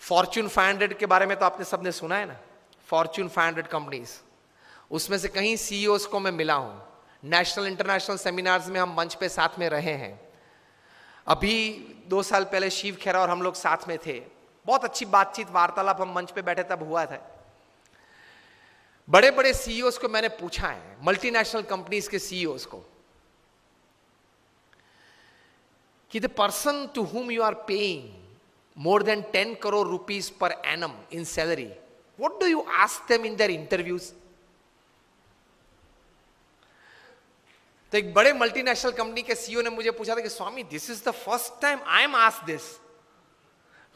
Fortune 500 के बारे में तो आपने सबने सुना है ना, फॉर्च्यून 500 कंपनीज, उसमें से कहीं सीईओज को मैं मिला हूं, नेशनल इंटरनेशनल सेमिनार्स में हम मंच पे साथ में रहे हैं। अभी 2 साल पहले शिव खेरा और हम लोग साथ में थे, बहुत अच्छी बातचीत वार्तालाप हम मंच पे बैठे तब हुआ था। बड़े बड़े सीईओज को मैंने पूछा है, मल्टीनेशनल कंपनीज के सीईओज को, कि the person to whom you are paying more than 10 crore rupees per annum in salary, what do you ask them in their interviews? तो एक बड़े मल्टीनेशनल कंपनी के सीईओ ने मुझे पूछा था कि Swami this is the first time I am asked this,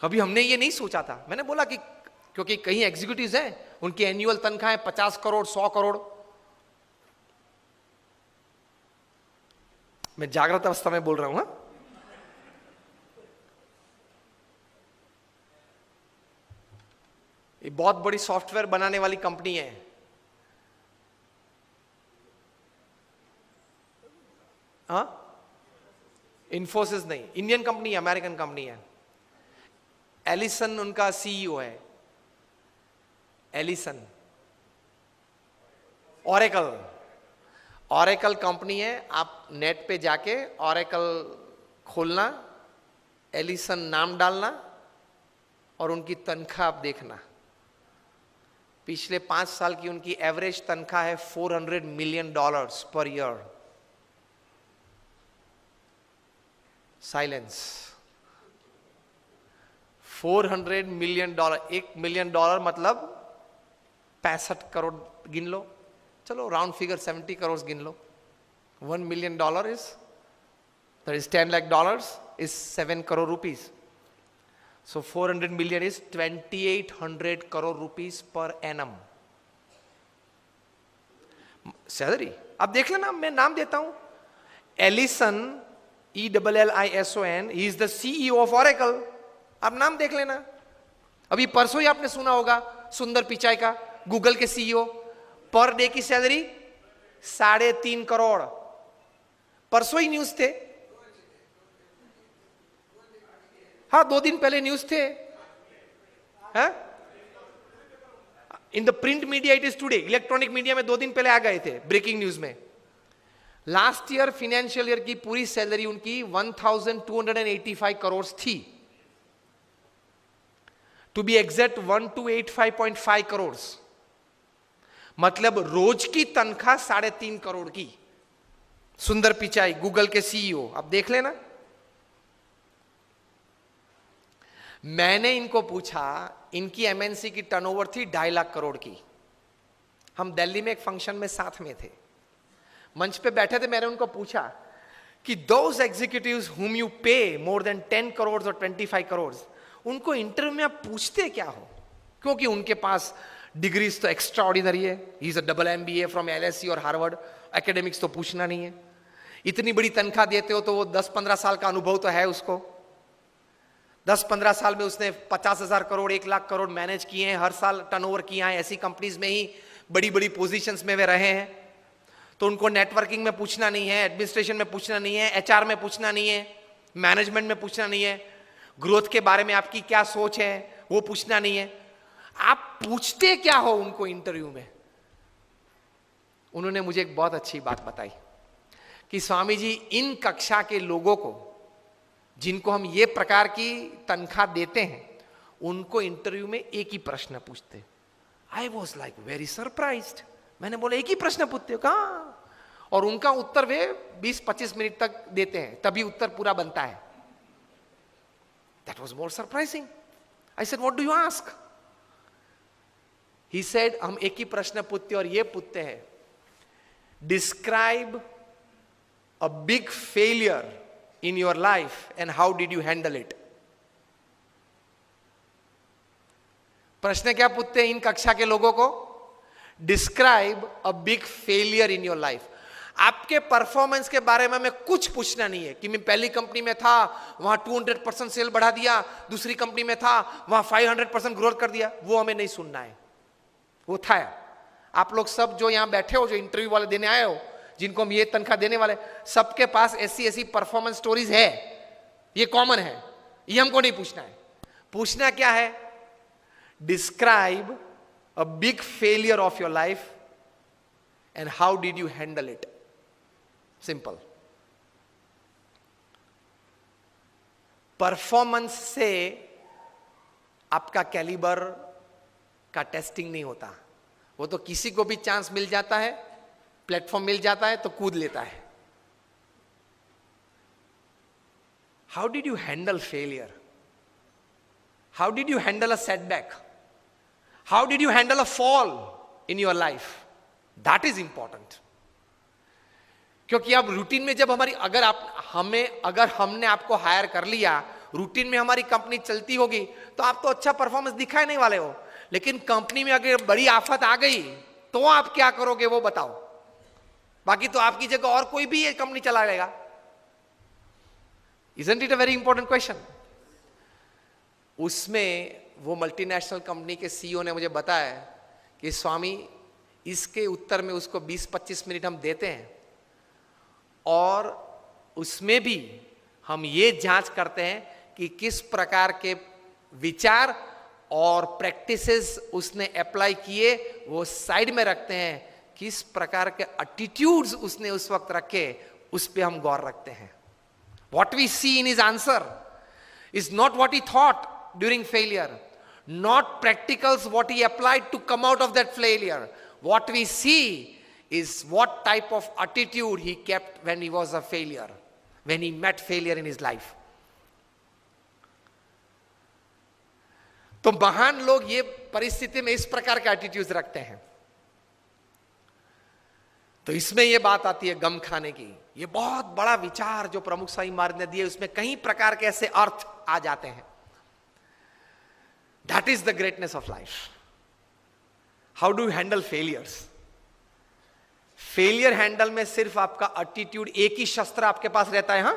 कभी हमने ये नहीं सोचा था। मैंने बोला कि क्योंकि कहीं एग्जीक्यूटिव्स हैं उनकी एनुअल तनख्वाह है 50 करोड़ 100 करोड़। मैं जागृत अवस्था में बोल रहा हूं। ये बहुत बड़ी सॉफ्टवेयर बनाने वाली कंपनी है, हाँ, इन्फोसिस नहीं, इंडियन कंपनी है, अमेरिकन कंपनी है। एलिसन उनका सीईओ है, एलिसन। ऑरेकल कंपनी है, आप नेट पे जाके ऑरेकल खोलना, एलिसन नाम डालना और उनकी तनख्वाह आप देखना। पिछले 5 साल की उनकी एवरेज तनख्वाह है $400 million per year. Silence. $400 million, $1 million मतलब 65 करोड़ गिन लो, चलो राउंड फिगर 70 करोड़ गिन लो। $1 million is, that is $10 lakh is 7 crore rupees. So 400 million is 2800 crore rupees per annum salary. अब देख लेना, मैं नाम देता हूं, Ellison, ELLISON, he is the CEO of Oracle. अब नाम देख लेना। अभी परसों ही आपने सुना होगा सुंदर पिचाई का, गूगल के सीईओ, पर डे की सैलरी 3.5 करोड़। परसों ही न्यूज थे, हाँ 2 दिन पहले न्यूज थे, in the print media it is today, electronic media में 2 दिन पहले आ गए थे ब्रेकिंग न्यूज में। लास्ट ईयर फाइनेंशियल ईयर की पूरी सैलरी उनकी 1285 करोड़ थी, टू बी एग्जैक्ट 1285.5 करोड़, मतलब रोज की तनख्वाह 3.5 करोड़ की। सुंदर पिचाई, गूगल के सीईओ। अब देख लेना। मैंने इनको पूछा, इनकी एमएनसी की टर्नओवर थी 2.5 लाख करोड़ की। हम दिल्ली में एक फंक्शन में साथ में थे, मंच पे बैठे थे। मैंने उनको पूछा कि दोज एग्जीक्यूटिव्स हुम यू पे मोर देन 10 करोड़ और 25 करोड़, उनको इंटरव्यू में आप पूछते क्या हो? क्योंकि उनके पास डिग्रीज तो एक्स्ट्रा ऑर्डिनरी है, he is a double MBA from LSE और हार्वर्ड, एकेडमिक्स तो पूछना नहीं है। इतनी बड़ी तनख्वाह देते हो तो वो 10-15 साल का अनुभव तो है उसको। 10-15 साल में उसने 50,000 करोड़ 1 लाख करोड़ मैनेज किए हैं, हर साल टर्नओवर किया है, ऐसी कंपनीज में ही बड़ी बड़ी पोजीशंस में वे रहे हैं। तो उनको नेटवर्किंग में पूछना नहीं है, एडमिनिस्ट्रेशन में पूछना नहीं है, HR में पूछना नहीं है, मैनेजमेंट में पूछना नहीं है, ग्रोथ के बारे में आपकी क्या सोच है वो पूछना नहीं है। आप पूछते क्या हो उनको इंटरव्यू में? उन्होंने मुझे एक बहुत अच्छी बात बताई कि स्वामी जी, इन कक्षा के लोगों को जिनको हम ये प्रकार की तनख्वाह देते हैं, उनको इंटरव्यू में एक ही प्रश्न पूछते। I was like very surprised. मैंने बोला एक ही प्रश्न पूछते हो? कहाँ? और उनका उत्तर वे 20-25 मिनट तक देते हैं, तभी उत्तर पूरा बनता है। That was more surprising. I said what do you ask? He said हम एक ही प्रश्न पूछते और ये पूछते हैं, describe a big failure in your life and how did you handle it? प्रश्न क्या पूछते हैं इन कक्षा के लोगों को? Describe a big failure in your life. आपके परफॉर्मेंस के बारे में हमें कुछ पूछना नहीं है कि मैं पहली कंपनी में था वहां 200% सेल बढ़ा दिया, दूसरी कंपनी में था वहां 500% ग्रोथ कर दिया, वो हमें नहीं सुनना है। वो था आप लोग सब जो यहां बैठे हो, जो इंटरव्यू वाले देने आए हो, जिनको हम ये तनख्वाह देने वाले, सबके पास ऐसी परफॉर्मेंस स्टोरीज है, ये कॉमन है, ये हमको नहीं पूछना है। पूछना क्या है? Describe a big failure of your life and how did you handle it. Simple. Performance से आपका कैलिबर का टेस्टिंग नहीं होता. वो तो किसी को भी चांस मिल जाता है, प्लेटफॉर्म मिल जाता है तो कूद लेता है. How did you handle failure? How did you handle a setback? How did you handle a fall in your life? That is important. क्योंकि अब रूटीन में जब हमारी अगर हमने आपको हायर कर लिया, रूटीन में हमारी कंपनी चलती होगी, तो आप तो अच्छा परफॉर्मेंस दिखाए नहीं वाले हो. लेकिन कंपनी में अगर बड़ी आफत आ गई तो आप क्या करोगे वो बताओ. बाकी तो आपकी जगह और कोई भी ये कंपनी चला लेगा. Isn't it a very important question? उसमें वो मल्टीनेशनल कंपनी के सीईओ ने मुझे बताया कि स्वामी, इसके उत्तर में उसको 20-25 मिनट हम देते हैं और उसमें भी हम ये जांच करते हैं कि किस प्रकार के विचार और प्रैक्टिसेस उसने अप्लाई किए, वो साइड में रखते हैं. किस प्रकार के एटीट्यूड्स उसने उस वक्त रखे, उस पे हम गौर रखते हैं. What we see in his answer is not what he thought during failure, not practicals what he applied to come out of that failure. What we see is what type of attitude he kept when he was a failure, when he met failure in his life. तो महान लोग ये परिस्थिति में इस प्रकार के attitudes रखते हैं. तो इसमें ये बात आती है गम खाने की. ये बहुत बड़ा विचार जो प्रमुख स्वामी महाराज ने दिए, उसमें कई प्रकार के ऐसे अर्थ आ जाते हैं. That is the greatness of life. How do you handle failures? Failure handle में सिर्फ आपका एटीट्यूड, एक ही शस्त्र आपके पास रहता है. हां,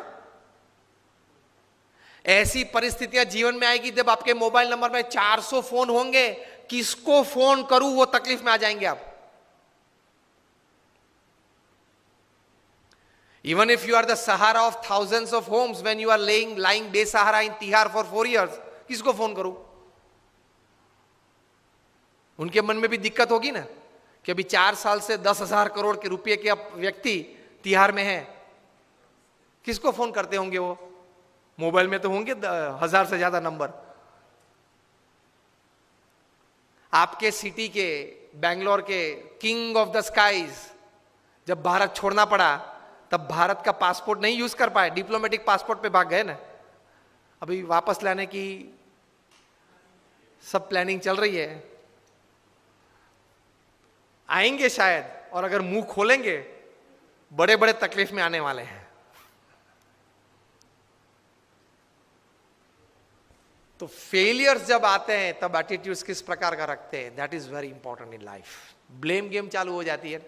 ऐसी परिस्थितियां जीवन में आएगी जब आपके मोबाइल नंबर में 400 फोन होंगे, किसको फोन करूं वो तकलीफ में आ जाएंगे आप. Even if you are the Sahara of thousands of homes, when you are lying बेसहारा in तिहार for 4 years, किसको फोन करूं? उनके मन में भी दिक्कत होगी ना कि अभी 4 साल से 10,000 करोड़ के रुपए के व्यक्ति तिहार में है. किसको फोन करते होंगे वो? मोबाइल में तो होंगे 1000 से ज्यादा नंबर. आपके सिटी के, बेंगलोर के किंग ऑफ द स्काईज जब भारत छोड़ना पड़ा, तब भारत का पासपोर्ट नहीं यूज कर पाए, डिप्लोमेटिक पासपोर्ट पे भाग गए ना. अभी वापस लाने की सब प्लानिंग चल रही है. आएंगे शायद, और अगर मुंह खोलेंगे बड़े बड़े तकलीफ में आने वाले हैं. तो फेलियर्स जब आते हैं तब एटीट्यूड्स किस प्रकार का रखते हैं, that is very important in life. Blame game चालू हो जाती है.